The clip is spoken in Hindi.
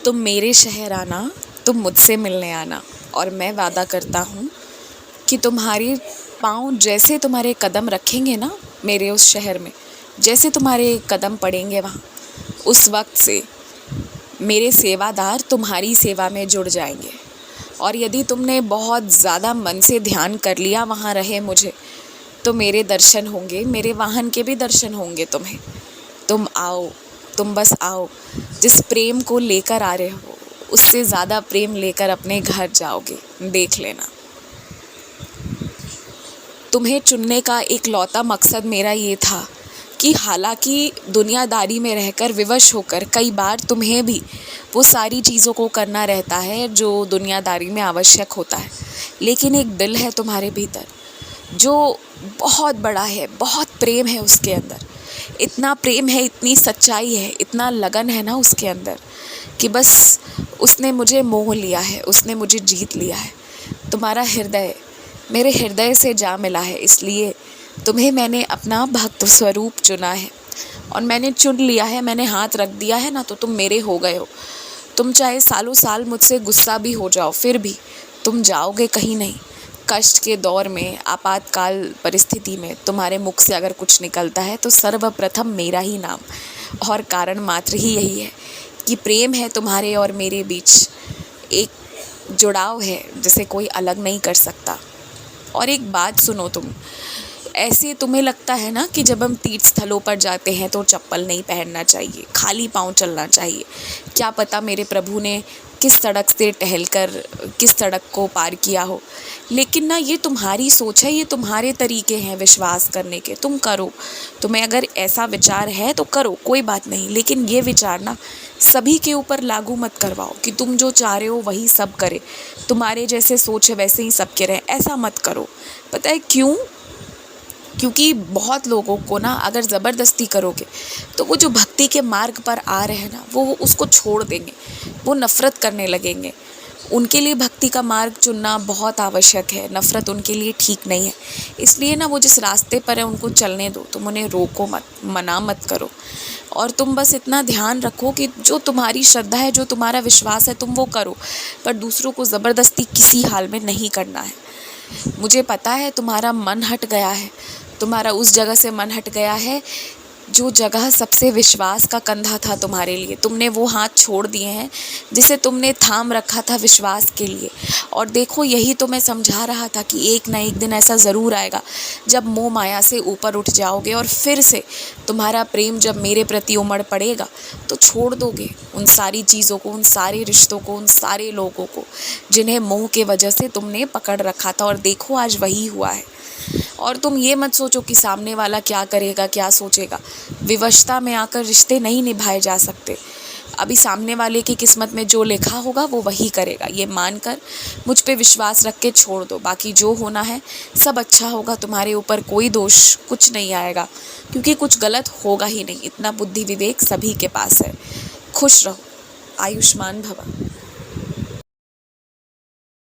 तुम मेरे शहर आना, तुम मुझसे मिलने आना, और मैं वादा करता हूँ कि तुम्हारे पाँव जैसे तुम्हारे कदम रखेंगे ना मेरे उस शहर में, जैसे तुम्हारे कदम पड़ेंगे वहाँ, उस वक्त से मेरे सेवादार तुम्हारी सेवा में जुड़ जाएंगे। और यदि तुमने बहुत ज़्यादा मन से ध्यान कर लिया वहाँ रहे मुझे, तो मेरे दर्शन होंगे, मेरे वाहन के भी दर्शन होंगे तुम्हें। तुम आओ, तुम बस आओ। जिस प्रेम को लेकर आ रहे हो उससे ज़्यादा प्रेम लेकर अपने घर जाओगे, देख लेना। तुम्हें चुनने का एक लौता मकसद मेरा ये था कि हालांकि दुनियादारी में रहकर विवश होकर कई बार तुम्हें भी वो सारी चीज़ों को करना रहता है जो दुनियादारी में आवश्यक होता है, लेकिन एक दिल है तुम्हारे भीतर जो बहुत बड़ा है, बहुत प्रेम है उसके अंदर। इतना प्रेम है, इतनी सच्चाई है, इतना लगन है ना उसके अंदर कि बस उसने मुझे मोह लिया है, उसने मुझे जीत लिया है। तुम्हारा हृदय मेरे हृदय से जा मिला है, इसलिए तुम्हें मैंने अपना भक्त स्वरूप चुना है। और मैंने चुन लिया है, मैंने हाथ रख दिया है ना, तो तुम मेरे हो गए हो। तुम चाहे सालों साल मुझसे गुस्सा भी हो जाओ, फिर भी तुम जाओगे कहीं नहीं। कष्ट के दौर में, आपातकाल परिस्थिति में तुम्हारे मुख से अगर कुछ निकलता है तो सर्वप्रथम मेरा ही नाम, और कारण मात्र ही यही है कि प्रेम है तुम्हारे और मेरे बीच, एक जुड़ाव है जिसे कोई अलग नहीं कर सकता। और एक बात सुनो, तुम ऐसे तुम्हें लगता है ना कि जब हम तीर्थ स्थलों पर जाते हैं तो चप्पल नहीं पहनना चाहिए, खाली पांव चलना चाहिए। क्या पता मेरे प्रभु ने किस सड़क से टहलकर किस सड़क को पार किया हो, लेकिन ना ये तुम्हारी सोच है, ये तुम्हारे तरीके हैं विश्वास करने के। तुम करो, तुम्हें अगर ऐसा विचार है तो करो, कोई बात नहीं, लेकिन ये विचार ना सभी के ऊपर लागू मत करवाओ कि तुम जो चाह रहे हो वही सब करे, तुम्हारे जैसे सोच है वैसे ही सबके रहे, ऐसा मत करो। पता है क्यों? क्योंकि बहुत लोगों को ना अगर ज़बरदस्ती करोगे तो वो जो भक्ति के मार्ग पर आ रहे हैं ना, वो उसको छोड़ देंगे, वो नफ़रत करने लगेंगे। उनके लिए भक्ति का मार्ग चुनना बहुत आवश्यक है, नफ़रत उनके लिए ठीक नहीं है। इसलिए ना वो जिस रास्ते पर है उनको चलने दो, तुम उन्हें रोको मत, मना मत करो। और तुम बस इतना ध्यान रखो कि जो तुम्हारी श्रद्धा है, जो तुम्हारा विश्वास है, तुम वो करो, पर दूसरों को ज़बरदस्ती किसी हाल में नहीं करना है। मुझे पता है तुम्हारा मन हट गया है, तुम्हारा उस जगह से मन हट गया है जो जगह सबसे विश्वास का कंधा था तुम्हारे लिए। तुमने वो हाथ छोड़ दिए हैं जिसे तुमने थाम रखा था विश्वास के लिए। और देखो, यही तो मैं समझा रहा था कि एक ना एक दिन ऐसा ज़रूर आएगा जब मोह माया से ऊपर उठ जाओगे और फिर से तुम्हारा प्रेम जब मेरे प्रति उमड़ पड़ेगा तो छोड़ दोगे उन सारी चीज़ों को, उन सारे रिश्तों को, उन सारे लोगों को जिन्हें मोह के वजह से तुमने पकड़ रखा था। और देखो आज वही हुआ है। और तुम ये मत सोचो कि सामने वाला क्या करेगा, क्या सोचेगा। विवशता में आकर रिश्ते नहीं निभाए जा सकते। अभी सामने वाले की किस्मत में जो लिखा होगा वो वही करेगा, ये मानकर मुझ पे विश्वास रख के छोड़ दो। बाकी जो होना है सब अच्छा होगा, तुम्हारे ऊपर कोई दोष कुछ नहीं आएगा, क्योंकि कुछ गलत होगा ही नहीं। इतना बुद्धि विवेक सभी के पास है। खुश रहो, आयुष्मान भव।